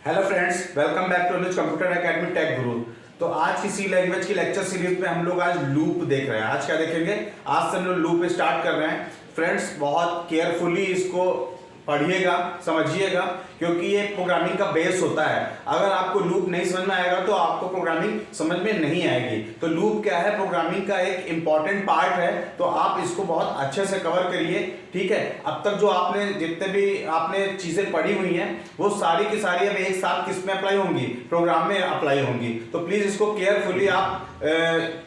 Hello friends, welcome back to Anuj computer academy tech guru. तो आज की सी लैंग्वेज की लेक्चर सीरीज में हम लोग आज लूप देख रहे हैं। आज क्या देखेंगे? आज से हम लोग लूप स्टार्ट कर रहे हैं। फ्रेंड्स, बहुत केयरफुली इसको पढ़िएगा, समझिएगा, क्योंकि ये प्रोग्रामिंग का बेस होता है। अगर आपको लूप नहीं समझ में आएगा तो आपको प्रोग्रामिंग समझ में नहीं आएगी। तो लूप क्या है? प्रोग्रामिंग का एक इंपॉर्टेंट पार्ट है। तो आप इसको बहुत अच्छे से कवर करिए, ठीक है। अब तक जो आपने जितने भी आपने चीजें पढ़ी हुई हैं वो सारी की सारी अब एक साथ किस में अप्लाई होंगी? प्रोग्राम में अप्लाई होंगी। तो प्लीज इसको केयरफुली आप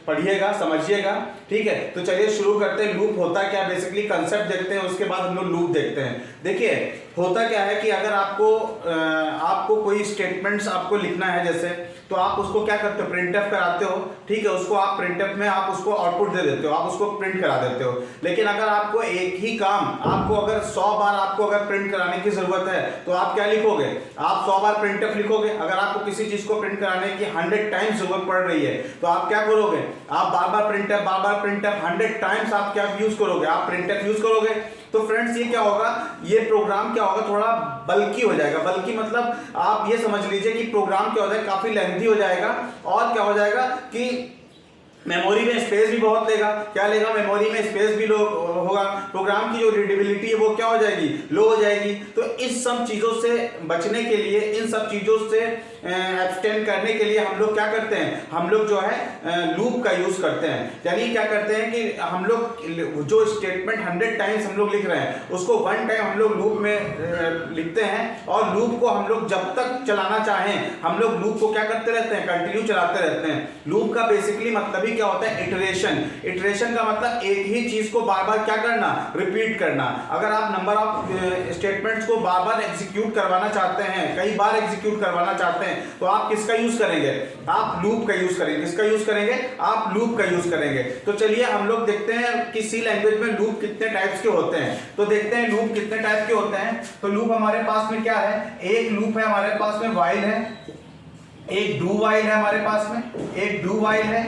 पढ़िएगा, समझिएगा, ठीक है। तो चलिए शुरू करते हैं। लूप होता क्या? बेसिकली कंसेप्ट देखते हैं, उसके बाद हम लोग लूप देखते हैं। देखिए, होता क्या है कि अगर आपको कोई स्टेटमेंट्स आपको लिखना है जैसे, तो आप उसको क्या करते हो? प्रिंटएफ कराते हो, ठीक है। उसको आप प्रिंटएफ में आप उसको आउटपुट दे देते हो, आप उसको प्रिंट करा देते हो। लेकिन अगर आपको एक ही काम आपको अगर 100 बार आपको अगर प्रिंट कराने की जरूरत है तो आप क्या लिखोगे? आप 100 बार प्रिंटएफ लिखोगे। अगर आपको किसी चीज को प्रिंट कराने की 100 टाइम्स जरूरत पड़ रही है तो आप क्या करोगे? आप बार बार प्रिंटएफ 100 टाइम्स आप क्या यूज करोगे? आप प्रिंटएफ यूज करोगे। तो फ्रेंड्स, ये क्या होगा? ये प्रोग्राम क्या होगा? थोड़ा बल्कि हो जाएगा। बल्कि मतलब आप ये समझ लीजिए कि प्रोग्राम क्या हो जाएगा? काफी लेंथी हो जाएगा। और क्या हो जाएगा कि मेमोरी में स्पेस भी बहुत लेगा। क्या लेगा? मेमोरी में स्पेस भी लो होगा। प्रोग्राम की जो रीडेबिलिटी है वो क्या हो जाएगी? लो हो जाएगी। तो इस सब चीजों से बचने के लिए, इन सब चीजों से एब्सटेन करने के लिए हम लोग क्या करते हैं? हम लोग जो है लूप का यूज करते हैं। यानी क्या करते हैं कि हम लोग जो स्टेटमेंट 100 टाइम्स हम लोग लिख रहे हैं उसको 1 टाइम हम लोग लूप में लिखते हैं। और लूप को हम लोग जब तक चलाना चाहें हम लोग लूप को क्या करते रहते हैं? कंटिन्यू चलाते रहते हैं। लूप का बेसिकली मतलब ही क्या होता है? इटरेशन। इटरेशन का मतलब एक ही चीज को बार बार क्या करना? रिपीट करना। अगर आप नंबर ऑफ स्टेटमेंट्स को बार बार एग्जीक्यूट करवाना चाहते हैं, कई बार एग्जीक्यूट करवाना चाहते हैं, तो आप किसका यूज करेंगे? आप लूप का यूज करेंगे। किसका यूज करेंगे? आप लूप का यूज करेंगे। तो चलिए हम लोग देखते हैं कि सी लैंग्वेज में लूप कितने टाइप्स के होते हैं। तो देखते हैं लूप कितने टाइप के होते हैं। तो लूप हमारे पास में क्या है? एक लूप है हमारे पास में व्हाइल है, एक डू व्हाइल है हमारे पास में, एक डू व्हाइल है,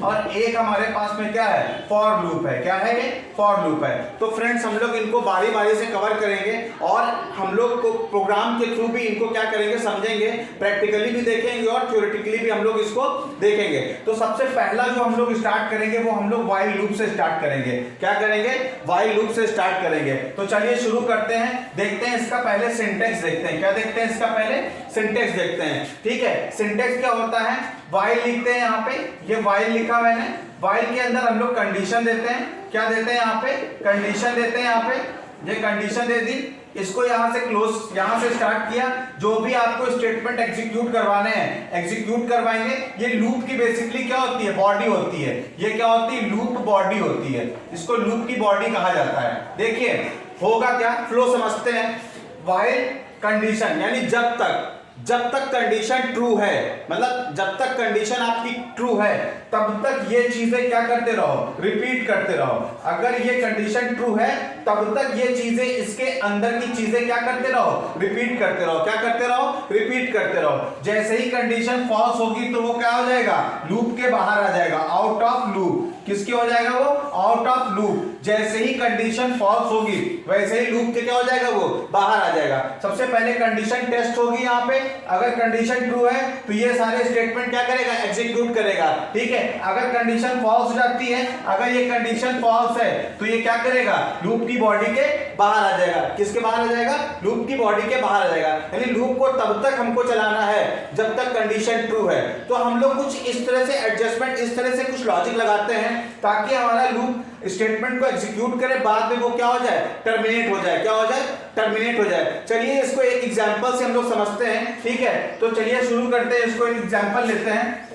और एक हमारे पास में क्या है? फॉर लूप है। क्या है ये? फॉर लूप है। तो फ्रेंड्स, हम लोग इनको बारी बारी से कवर करेंगे और हम लोग को प्रोग्राम के थ्रू भी इनको क्या करेंगे? समझेंगे। प्रैक्टिकली भी देखेंगे और थ्योरेटिकली भी हम लोग इसको देखेंगे। तो सबसे पहला जो हम लोग स्टार्ट करेंगे वो हम लोग व्हाइल लूप से स्टार्ट करेंगे। क्या करेंगे? व्हाइल लूप से स्टार्ट करेंगे। तो चलिए शुरू करते हैं। देखते हैं इसका पहले सिंटेक्स देखते हैं। क्या देखते हैं? इसका पहले सिंटेक्स देखते हैं, ठीक है। सिंटेक्स क्या होता है? व्हाइल लिखते हैं यहाँ पे, ये व्हाइल लिखा मैंने। व्हाइल के अंदर हम लोग कंडीशन देते हैं। क्या देते हैं यहाँ पे? कंडीशन देते हैं। यहाँ पे ये कंडीशन दे दी। इसको यहाँ से क्लोज, यहाँ से स्टार्ट किया। जो भी आपको स्टेटमेंट एग्जीक्यूट करवाने हैं एग्जीक्यूट करवाएंगे। ये लूप की बेसिकली क्या होती है? बॉडी होती है। ये क्या होती है? लूप बॉडी होती है। इसको लूप की बॉडी कहा जाता है। देखिए होगा क्या? फ्लो समझते हैं। व्हाइल कंडीशन यानी जब तक कंडीशन ट्रू है, मतलब जब तक कंडीशन आपकी ट्रू है तब तक ये चीजें क्या करते रहो? रिपीट करते रहो। अगर ये कंडीशन ट्रू है तब तक ये चीजें, इसके अंदर की चीजें क्या करते रहो? रिपीट करते रहो। क्या करते रहो? रिपीट करते रहो। जैसे ही कंडीशन फॉल्स होगी तो वो क्या हो जाएगा? लूप के बाहर आ जाएगा, आउट ऑफ लूप। किसके हो जाएगा वो? Out of loop. जैसे ही कंडीशन फॉल्स होगी वैसे ही लूप के क्या हो जाएगा? वो बाहर आ जाएगा। सबसे पहले कंडीशन टेस्ट होगी। यहाँ पे अगर कंडीशन ट्रू है तो ये सारे स्टेटमेंट क्या करेगा? एग्जीक्यूट करेगा, ठीक है। अगर कंडीशन फॉल्स हो जाती है, अगर ये कंडीशन फॉल्स है तो ये क्या करेगा? लूप की बॉडी के बाहर आ जाएगा। किसके बाहर आ जाएगा? लूप की बॉडी के बाहर आ जाएगा। यानी लूप को तब तक हमको चलाना है जब तक कंडीशन ट्रू है। तो हम लोग कुछ इस तरह से एडजस्टमेंट, इस तरह से कुछ लॉजिक लगाते हैं ताकि हमारा लूप स्टेटमेंट को एग्जीक्यूट करे, बाद में वो क्या हो जाए? टर्मिनेट हो जाए। क्या हो जाए? टर्मिनेट हो जाए। चलिए इसको एक एग्जांपल से हम लोग समझते हैं, ठीक है। तो चलिए शुरू करते हैं। इसको एक एग्जांपल लेते हैं,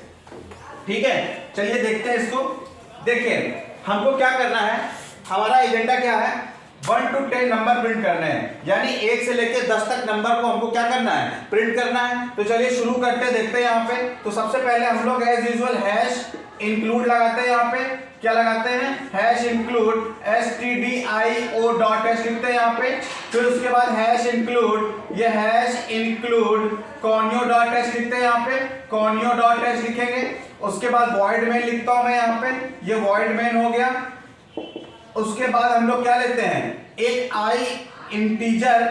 ठीक है। चलिए देखते हैं इसको। देखिए हमको क्या करना है? हमारा एजेंडा क्या है? 1 to 10 नंबर प्रिंट करने हैं। यानी 1 से लेके 10 तक नंबर को हमको क्या करना है? प्रिंट करना है। तो चलिए शुरू करते हैं, देखते हैं यहाँ पे। तो सबसे पहले हम लोग एज यूजुअल हैश इंक्लूड लगाते हैं। यहाँ पे क्या लगाते हैं? Hash include stdio dot H लिखते हैं यहाँ पे। फिर उसके बाद हैश इंक्लूड, ये hash include conio dot H लिखते हैं यहाँ पे। conio डॉट एच लिखेंगे। उसके बाद void main लिखता हूं मैं यहाँ पे, ये void main हो गया। उसके बाद हम लोग क्या लेते हैं? एक i integer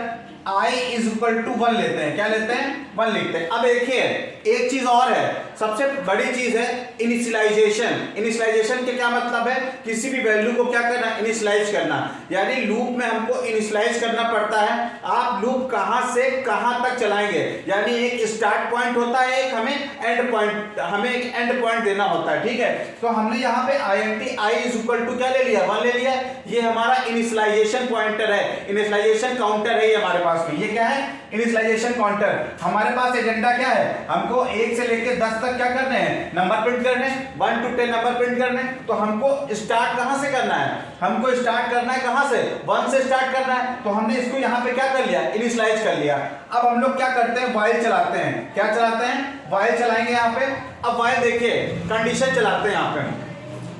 i is equal to 1 लेते हैं, क्या लेते हैं 1 लिखते हैं। अब देखिए एक चीज और है, सबसे बड़ी चीज है इनिशियलाइजेशन। इनिशियलाइजेशन के क्या मतलब है, किसी भी वैल्यू को क्या करना, इनिशियलाइज करना, यानी लूप में हमको इनिशियलाइज करना पड़ता है। आप लूप कहां से कहां तक चलाएंगे, यानी एक स्टार्ट पॉइंट होता है, एक हमें एंड पॉइंट, हमें एक एंड पॉइंट देना होता है, ठीक है। तो हमने यहाँ पे int i is equal to क्या ले लिया 1 ले लिया, ये हमारा इनिशियलाइजेशन पॉइंटर है, इनिशियलाइजेशन काउंटर है ये हमारे पास में। ये क्या है, इनिशियलाइजेशन काउंटर। हमारे पास एजेंडा क्या है, हमको 1 से लेकर 10 तक क्या करने हैं, नंबर प्रिंट करने, 1 to 10 नंबर प्रिंट करने। तो हमको स्टार्ट कहां से करना है, हमको स्टार्ट करना है कहां से, 1 से स्टार्ट करना है। तो हमने इसको यहाँ पे क्या कर लिया, इनिशियलाइज कर लिया। अब हम लोग क्या करते हैं, व्हाइल चलाते हैं, क्या चलाते हैं, व्हाइल चलाएंगे यहाँ पे। अब व्हाइल देखिए कंडीशन चलाते हैं यहाँ पे,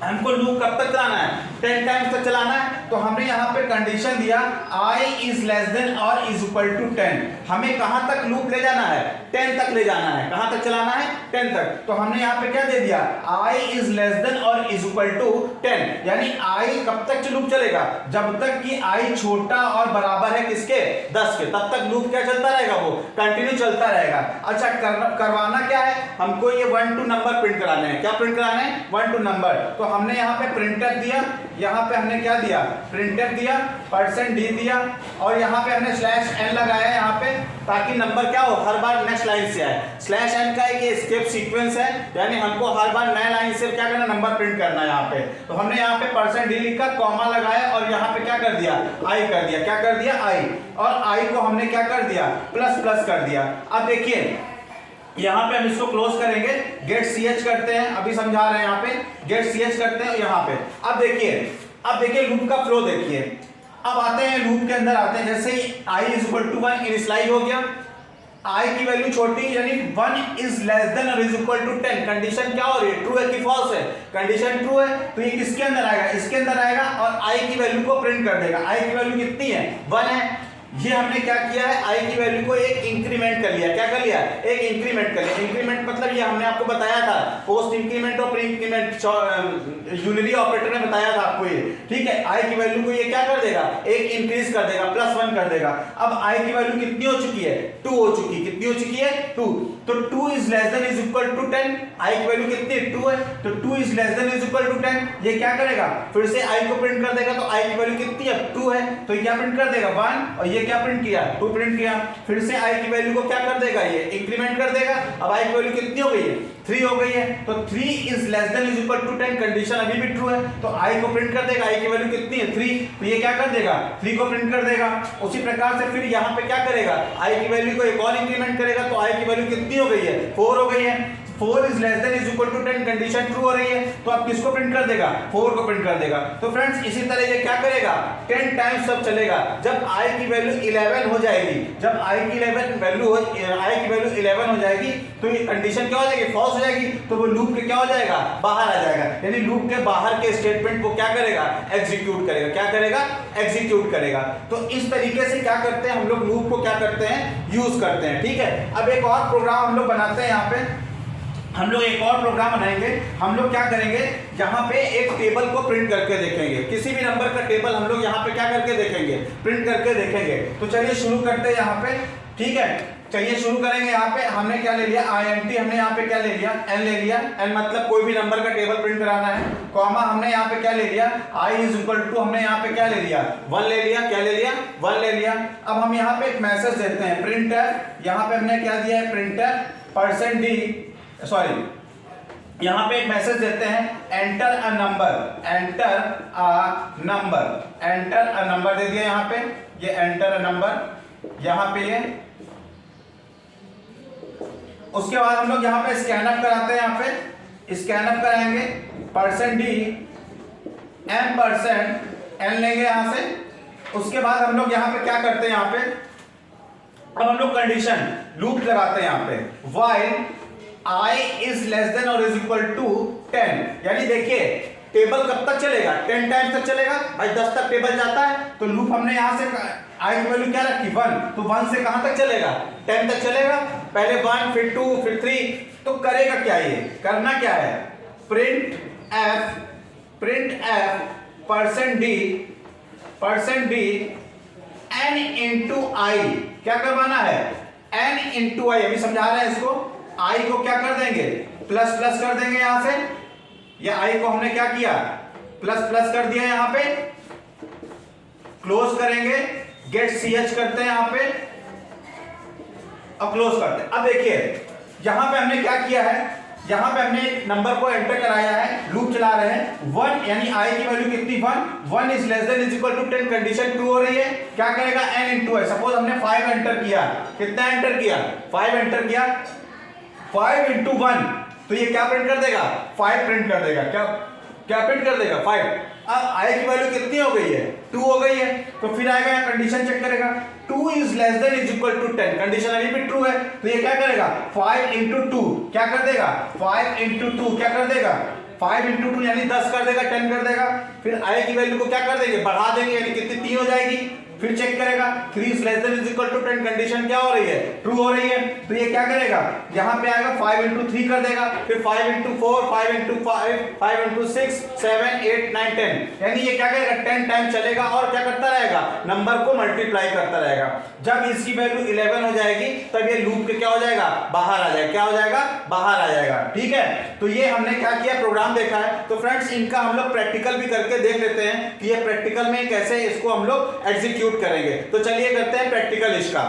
हमको लूप कब तक चलाना है, 10 टाइम्स तक चलाना है। तो हमने यहाँ पे कंडीशन दिया i इज लेस देन और इज इक्वल टू 10। हमें कहां तक लूप ले जाना है, 10 तक ले जाना है, कहां तक चलाना है 10 तक। तो हमने यहाँ पे क्या दे दिया, i इज लेस देन और इज इक्वल टू 10, यानी i कब तक लूप चलेगा, जब तक कि i छोटा और बराबर है किसके 10 के, तब तक लूप क्या चलता रहेगा, वो कंटिन्यू चलता रहेगा। अच्छा करवाना क्या है, हमको ये 1 to नंबर प्रिंट कराने हैं, क्या प्रिंट कराने हैं 1 to नंबर। तो हमने यहाँ पे प्रिंटर दिया, यहाँ पे हमने क्या दिया, प्रिंटर दिया, %d दिया, और यहाँ पे हमने /n लगाया यहाँ पे, ताकि नंबर क्या हो हर बार नेक्स्ट लाइन से आए। /n का एक एस्केप सीक्वेंस है, यानी हमको हर बार नए लाइन से क्या करना, नंबर प्रिंट करना है यहाँ पे। तो हमने यहाँ पे %d लिखा, कॉमा लगाया, और यहाँ पे क्या कर दिया, i कर दिया, क्या कर दिया i, और i को हमने क्या कर दिया, प्लस कर दिया। अब देखिए यहाँ पे हम इसको क्लोज करेंगे, गेट ch करते हैं, अभी समझा रहे हैं यहाँ पे, गेट ch करते हैं यहाँ पे। अब देखिए लूप का फ्लो देखिए। अब आते हैं लूप के अंदर आते हैं, जैसे ही i is equal to 1 initialize हो गया, i की वैल्यू छोटी, यानी 1 इज लेस देन और इज इक्वल टू 10। कंडीशन क्या हो रही है, ट्रू है कि फॉल्स है, कंडीशन ट्रू है, तो ये किसके अंदर आएगा, इसके अंदर आएगा, और i की वैल्यू को प्रिंट कर देगा। i की वैल्यू कितनी है, 1 है। ये हमने क्या किया है, i की वैल्यू को एक इंक्रीमेंट कर लिया, क्या कर लिया, एक इंक्रीमेंट कर लिया। इंक्रीमेंट मतलब ये हमने आपको बताया था, पोस्ट इंक्रीमेंट और प्री इंक्रीमेंट यूनिरी ऑपरेटर ने बताया था आपको ये, ठीक है। i की वैल्यू को ये क्या कर देगा, एक इंक्रीज कर देगा, +1 कर देगा। अब i की वैल्यू कितनी हो चुकी है, 2 हो चुकी, कितनी हो चुकी है 2। तो 2 is less than is equal to 10, i की वैल्यू कितनी है 2 है, तो 2 is less than is equal to 10। ये क्या करेगा, फिर से i को प्रिंट कर देगा, तो i की वैल्यू कितनी है 2 है, तो ये क्या प्रिंट कर देगा 1, और ये क्या प्रिंट किया 2 प्रिंट किया। फिर से i की वैल्यू को क्या कर देगा, ये इंक्रीमेंट कर देगा। अब i की वैल्यू कितनी हो गई है, 3 हो गई है, तो 3 is less than is equal to 10, condition अभी भी ट्रू है, तो i को प्रिंट कर देगा। i की वैल्यू कितनी है 3, तो ये क्या कर देगा 3 को प्रिंट कर देगा। उसी प्रकार से फिर यहाँ पे क्या करेगा, i की वैल्यू को एक और इंक्रीमेंट करेगा, तो i की वैल्यू कितनी हो गई है 4 हो गई है। 4 is less than is equal to 10, condition true हो रही है, तो आप किसको प्रिंट कर देगा, 4 को प्रिंट कर देगा। तो फ्रेंड्स इसी तरह ये क्या करेगा, 10 टाइम्स सब चलेगा। जब i की वैल्यू 11 हो जाएगी, जब i की वैल्यू 11 हो जाएगी, तो ये कंडीशन क्या हो जाएगी, फॉल्स हो जाएगी, तो वो लूप के क्या हो जाएगा, बाहर आ जाएगा, यानी लूप के बाहर के स्टेटमेंट को क्या करेगा, एग्जीक्यूट करेगा, क्या करेगा, एग्जीक्यूट करेगा। तो इस तरीके से क्या करते हैं हम लोग, लूप को क्या करते हैं, यूज करते हैं, ठीक है। अब एक और प्रोग्राम हम लोग बनाते हैं, यहाँ पे हम लोग एक और प्रोग्राम बनाएंगे। हम लोग क्या करेंगे, यहाँ पे एक टेबल को प्रिंट करके देखेंगे, किसी भी नंबर का टेबल हम लोग यहाँ पे क्या करके देखेंगे, प्रिंट करके देखेंगे। तो चलिए शुरू करते हैं यहाँ पे, ठीक है। चलिए शुरू करेंगे। यहाँ पे हमने क्या ले लिया, int हमने यहाँ पे क्या ले लिया, n ले लिया, n मतलब कोई भी नंबर का टेबल प्रिंट कराना है। कॉमा हमने यहाँ पे क्या ले लिया, i इज इक्वल टू, हमने यहाँ पे क्या ले लिया 1 ले लिया, क्या ले लिया 1 ले लिया। अब हम यहाँ पे एक मैसेज देते हैं, प्रिंटर, यहाँ पे हमने क्या दिया है, प्रिंटर %d, सॉरी यहां पे एक मैसेज देते हैं, enter a number, enter a number, enter a number दे दिया यहाँ पे, ये एंटर अ नंबर यहाँ पे ये। उसके बाद हम लोग यहाँ पे स्कैन अप कराते हैं, यहाँ पे स्कैन अप कराएंगे, %d m% n लेंगे यहाँ से। उसके बाद हम लोग यहाँ पे क्या करते हैं, यहाँ पे अब हम लोग कंडीशन लूप लगाते हैं यहाँ पे, while i is less than और इज इक्वल टू 10, यानी देखिए टेबल कब तक चलेगा, 10 टाइम्स तक चलेगा भाई, 10 तक टेबल जाता है। तो लूप हमने यहां से i की वैल्यू क्या रखी 1, तो 1 से कहां तक चलेगा 10 तक चलेगा। पहले 1 फिर 2 फिर 3, तो करेगा क्या, ये करना क्या है, print f %d n into i, क्या करवाना है, n इंटू आई, अभी समझा रहे हैं इसको। i को क्या कर देंगे, प्लस प्लस कर देंगे यहां से, या i को हमने क्या किया, प्लस प्लस कर दिया यहां पे, क्लोज करेंगे, गेट ch करते हैं यहां पे, अब क्लोज करते हैं। अब देखिए यहां पे हमने क्या किया है, यहां पे हमने एक नंबर को एंटर कराया है, लूप चला रहे हैं 1, यानी i की वैल्यू कितनी 1 is less than is equal to 10, condition true हो रही है, क्या करेगा n इंटू है। सपोज हमने 5 एंटर किया, कितना एंटर किया, 5 एंटर किया, 5 इंटू 1, तो ये क्या प्रिंट कर देगा, 5 प्रिंट कर देगा, क्या प्रिंट कर देगा, 5। अब i की वैल्यू कितनी हो गई है, 2 हो गई है, तो फिर आएगा यहाँ कंडीशन चेक करेगा, 2 is less than is equal to 10, condition अभी भी ट्रू है, तो ये क्या करेगा 5 इंटू 2, क्या कर देगा 5 इंटू 2, क्या कर देगा 5 इंटू 2 यानी 10 कर देगा, 10 कर देगा। फिर i की वैल्यू को क्या कर देंगे, बढ़ा देंगे, यानी कितनी 3 हो जाएगी। फिर चेक करेगा 3 is less than is equal to 10, condition क्या हो रही है, ट्रू हो रही है, तो ये क्या करेगा, यहाँ पे आएगा 5 इंटू 3 कर देगा, फिर 5 इंटू 4, 5 इंटू 5, 5 इंटू 6, 7, 8, 9, 10, यानी ये क्या करेगा 10 टाइम चलेगा और क्या करता रहेगा, नंबर को मल्टीप्लाई करता रहेगा। जब इसकी वैल्यू 11 हो जाएगी तब ये लूप के क्या हो जाएगा, बाहर आ जाएगा, क्या हो जाएगा, बाहर आ जाएगा। ठीक है, तो ये हमने क्या किया, प्रोग्राम देखा है। तो फ्रेंड्स इनका हम लोग प्रैक्टिकल भी करके देख लेते हैं कि ये प्रैक्टिकल में कैसे इसको हम लोग एग्जीक्यूट करेंगे। तो चलिए करते हैं प्रैक्टिकल इसका,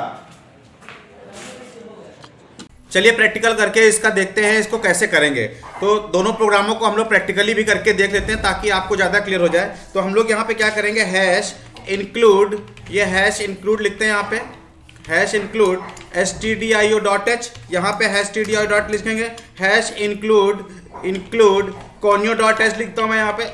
चलिए प्रैक्टिकल करके इसका देखते हैं इसको कैसे करेंगे। तो दोनों प्रोग्रामों को हम लोग प्रैक्टिकली भी करके देख लेते हैं ताकि आपको ज़्यादा क्लियर हो जाए। तो हम लोग यहाँ पे क्या करेंगे, हैश इंक्लूड, ये हैश इंक्लूड लिखते हैं यहाँ पे, हैश इंक्लूड stdio.h, यहाँ पे हैश stdio डॉट लिखेंगे, हैश इंक्लूड conio.h लिखता हूँ मैं यहाँ पे,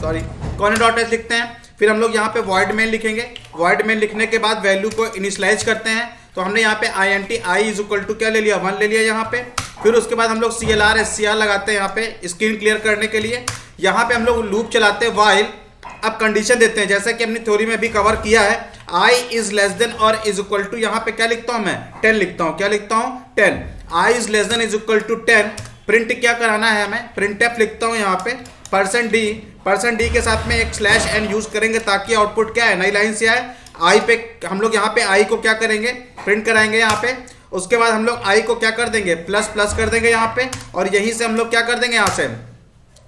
सॉरी conio.h लिखते हैं। फिर हम लोग यहाँ पे void main लिखेंगे, void main लिखने के बाद वैल्यू को इनिशियलाइज करते हैं। तो हमने यहाँ पे int i is equal to क्या ले लिया, 1 ले लिया यहाँ पे। फिर उसके बाद हम लोग CLR SCR लगाते हैं यहाँ पे स्क्रीन क्लियर करने के लिए। यहाँ पे हम लोग लूप चलाते हैं while, अब कंडीशन देते हैं जैसा कि हमने थ्योरी में भी कवर किया है, i इज लेस देन और इज इक्वल टू, यहाँ पे क्या लिखता हूँ मैं 10 लिखता हूँ, क्या लिखता हूँ 10, i is less than is equal to 10। Print क्या कराना है हमें, प्रिंट एफ लिखता हूँ यहाँ पे, %d के साथ में एक /n यूज करेंगे ताकि आउटपुट क्या है, नई लाइन से आए। आई पे हम लोग यहाँ पे आई को क्या करेंगे, प्रिंट कराएंगे यहाँ पे। उसके बाद हम लोग आई को क्या कर देंगे, प्लस प्लस कर देंगे यहाँ पे, और यहीं से हम लोग क्या कर देंगे, यहाँ से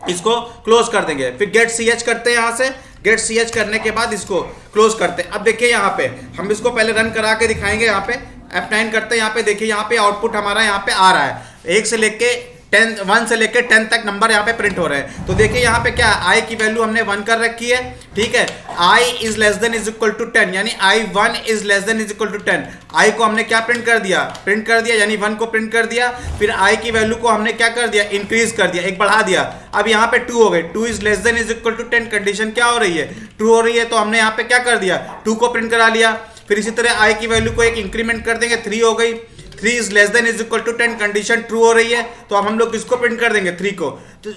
इसको क्लोज कर देंगे। फिर गेट ch करते हैं, यहाँ से गेट ch करने के बाद इसको क्लोज करते हैं। अब देखिए यहाँ पे हम इसको पहले रन करा के दिखाएंगे, यहाँ पे F9 करते हैं। यहाँ पे देखिए यहाँ पे आउटपुट हमारा यहाँ पे आ रहा है, 1 से लेके 1 से लेके 10 तक नंबर यहाँ पे प्रिंट हो रहे हैं। तो देखिए यहाँ पे क्या है, i की वैल्यू हमने 1 कर रखी है, ठीक है। i is less than is equal to 10, यानी i1 is less than is equal to 10। i को हमने क्या प्रिंट कर दिया, यानी 1 को प्रिंट कर दिया। फिर i की वैल्यू को हमने क्या कर दिया, इंक्रीज कर दिया, एक बढ़ा दिया। अब यहाँ पे 2 हो गए, 2 is less than is equal to 10, condition क्या हो रही है, ट्रू हो रही है। तो हमने यहाँ पे क्या कर दिया, 2 को प्रिंट करा लिया। फिर इसी तरह i की वैल्यू को एक इंक्रीमेंट कर देंगे, 3 हो गई, 3 is less than is equal to 10, condition true हो रही है। तो अब हम लोग किसको प्रिंट कर देंगे, 3 को। तो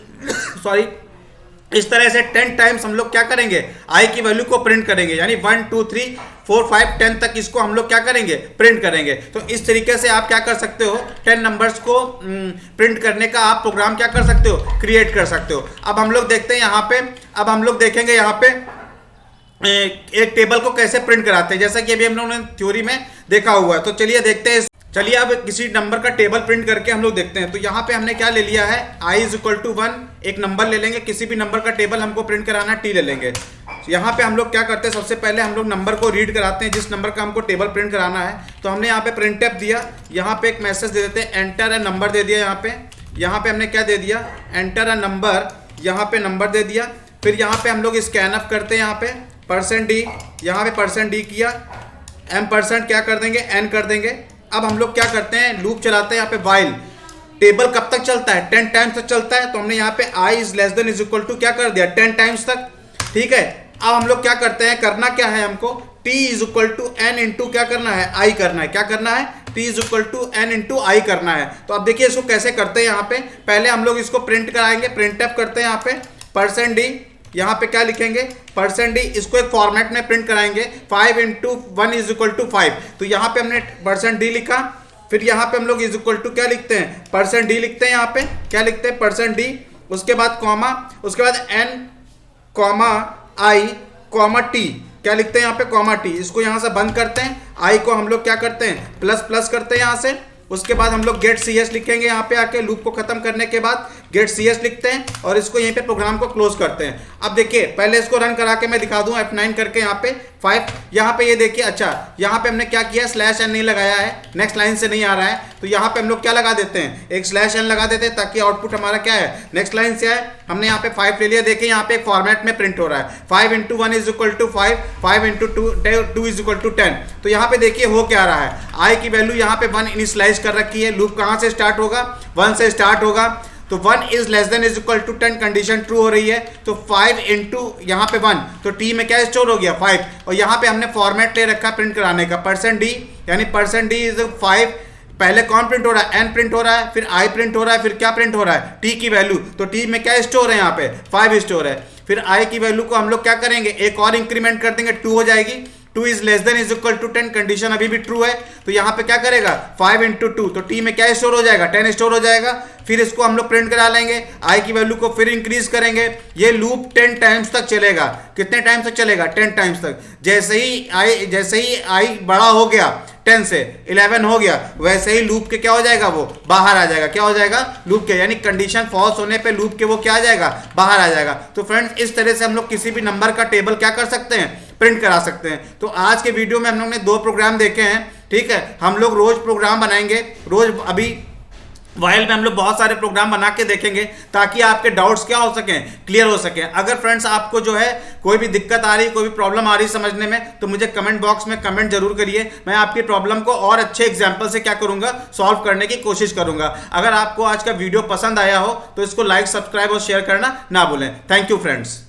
सॉरी, इस तरह से 10 टाइम्स हम लोग क्या करेंगे, i की वैल्यू को प्रिंट करेंगे, यानी 1 2 3 4 5 10 तक इसको हम लोग क्या करेंगे, प्रिंट करेंगे। तो इस तरीके से आप क्या कर सकते हो, 10 नंबर्स को प्रिंट करने का आप प्रोग्राम क्या कर सकते हो, क्रिएट कर सकते हो। अब हम लोग देखते हैं यहाँ पे, अब हम लोग देखेंगे यहाँ पे एक टेबल को कैसे प्रिंट कराते हैं, जैसा कि अभी हम लोगों ने थ्योरी में देखा हुआ है। तो चलिए देखते हैं, चलिए अब किसी नंबर का टेबल प्रिंट करके हम लोग देखते हैं। तो यहाँ पे हमने क्या ले लिया है, i इज इक्वल टू 1, एक नंबर ले लेंगे, किसी भी नंबर का टेबल हमको प्रिंट कराना है, t ले लेंगे। यहाँ पे हम लोग क्या करते हैं, सबसे पहले हम लोग नंबर को रीड कराते हैं, जिस नंबर का हमको टेबल प्रिंट कराना है। तो हमने यहाँ पे प्रिंट एफ दिया, यहाँ पे एक मैसेज दे देते हैं, एंटर ए नंबर दे दिया। यहाँ पे हमने क्या दे दिया, एंटर ए नंबर, यहाँ पे नंबर दे दिया। फिर यहाँ पे हम लोग स्कैन अप करते हैं, यहाँ पे %d, यहाँ पे %d किया, m% क्या कर देंगे, n कर देंगे। अब हम लोग क्या करते हैं, लूप चलाते हैं यहाँ पे while, टेबल कब तक चलता है, 10 टाइम्स तक चलता है। तो हमने यहाँ पे i is less than is equal to क्या कर दिया, 10 टाइम्स तक, ठीक है। अब हम लोग क्या करते हैं, करना क्या है हमको, t is equal to n into क्या करना है, i करना है, क्या करना है, t is equal to n into i करना है। तो अब देखिए इसको कैसे करते हैं, यहाँ पे पहले हम लोग इसको प्रिंट कराएंगे, प्रिंट एफ करते हैं यहाँ पे, %d, यहाँ पे क्या लिखेंगे, %d, इसको एक फॉर्मेट में प्रिंट कराएंगे, 5 इंटू 1 इज इक्वल टू 5। तो यहाँ पे हमने %d लिखा। फिर यहाँ पे हम लोग इज इक्वल टू क्या लिखते हैं, %d लिखते हैं, यहाँ पे क्या लिखते हैं, %d, उसके बाद कॉमा, उसके बाद n, i, t, क्या लिखते हैं यहाँ पे, कॉमा टी, इसको यहाँ से बंद करते हैं, आई को हम लोग क्या करते हैं, प्लस प्लस करते हैं यहाँ से। उसके बाद हम लोग गेट सी एस लिखेंगे यहाँ पे आके, लूप को खत्म करने के बाद गेट सी एस लिखते हैं और इसको यहीं पे प्रोग्राम को क्लोज करते हैं। अब देखिए पहले इसको रन करा के मैं दिखा दूं, F9 करके यहाँ पे 5, यहाँ पे ये देखिए, अच्छा यहाँ पे हमने क्या किया, स्लैश एन नहीं लगाया है, नेक्स्ट लाइन से नहीं आ रहा है, तो यहाँ पे हम लोग क्या लगा देते हैं, एक स्लैश एन लगा देते हैं ताकि आउटपुट हमारा क्या है, नेक्स्ट लाइन से आए। हमने यहाँ पे 5 ले लिया, देखिए यहाँ पे एक फॉर्मेट में प्रिंट हो रहा है, 5 × 1 = 5, 5 × 2 = 10। तो यहाँ पे देखिए हो क्या रहा है, आई की वैल्यू यहाँ पे 1 इनिशियलाइज कर रखी है, लूप कहाँ से स्टार्ट होगा, 1 से स्टार्ट होगा, तो 1 ≤ 10 कंडीशन ट्रू हो रही है, तो 5 × यहाँ पे 1, तो टी में क्या स्टोर हो गया 5, और यहाँ पे हमने फॉर्मेट ले रखा प्रिंट कराने का %d, यानी %d = 5। पहले कौन प्रिंट हो रहा है, n प्रिंट हो रहा है, फिर i प्रिंट हो रहा है, फिर क्या प्रिंट हो रहा है, t की वैल्यू, तो t में क्या स्टोर है, यहाँ पे 5 स्टोर है। फिर i की वैल्यू को हम लोग क्या करेंगे, एक और इंक्रीमेंट कर देंगे, 2 हो जाएगी, 2 ≤ 10 कंडीशन अभी भी ट्रू है, तो यहाँ पे क्या करेगा 5 × 2, तो t में क्या स्टोर हो जाएगा, 10 स्टोर हो जाएगा। फिर इसको हम लोग प्रिंट करा लेंगे, i की वैल्यू को फिर इंक्रीज करेंगे, ये लूप 10 टाइम्स तक चलेगा। कितने टाइम्स तक चलेगा, 10 टाइम्स तक। जैसे ही i बड़ा हो गया, 10 से 11 हो गया, वैसे ही लूप के क्या हो जाएगा, वो बाहर आ जाएगा, क्या हो जाएगा, लूप के, यानी कंडीशन फॉल्स होने पे लूप के वो क्या आ जाएगा, बाहर आ जाएगा। तो फ्रेंड्स इस तरह से हम लोग किसी भी नंबर का टेबल क्या कर सकते हैं, प्रिंट करा सकते हैं। तो आज के वीडियो में हम लोग ने 2 प्रोग्राम देखे हैं, ठीक है। हम लोग रोज प्रोग्राम बनाएंगे, रोज अभी वाइल में हम लोग बहुत सारे प्रोग्राम बना के देखेंगे ताकि आपके डाउट्स क्या हो सकें, क्लियर हो सकें। अगर फ्रेंड्स आपको जो है कोई भी दिक्कत आ रही, कोई भी प्रॉब्लम आ रही समझने में, तो मुझे कमेंट बॉक्स में कमेंट जरूर करिए, मैं आपकी प्रॉब्लम को और अच्छे एग्जांपल से क्या करूंगा, सॉल्व करने की कोशिश करूंगा। अगर आपको आज का वीडियो पसंद आया हो तो इसको लाइक, सब्सक्राइब और शेयर करना ना भूलें। Thank you friends.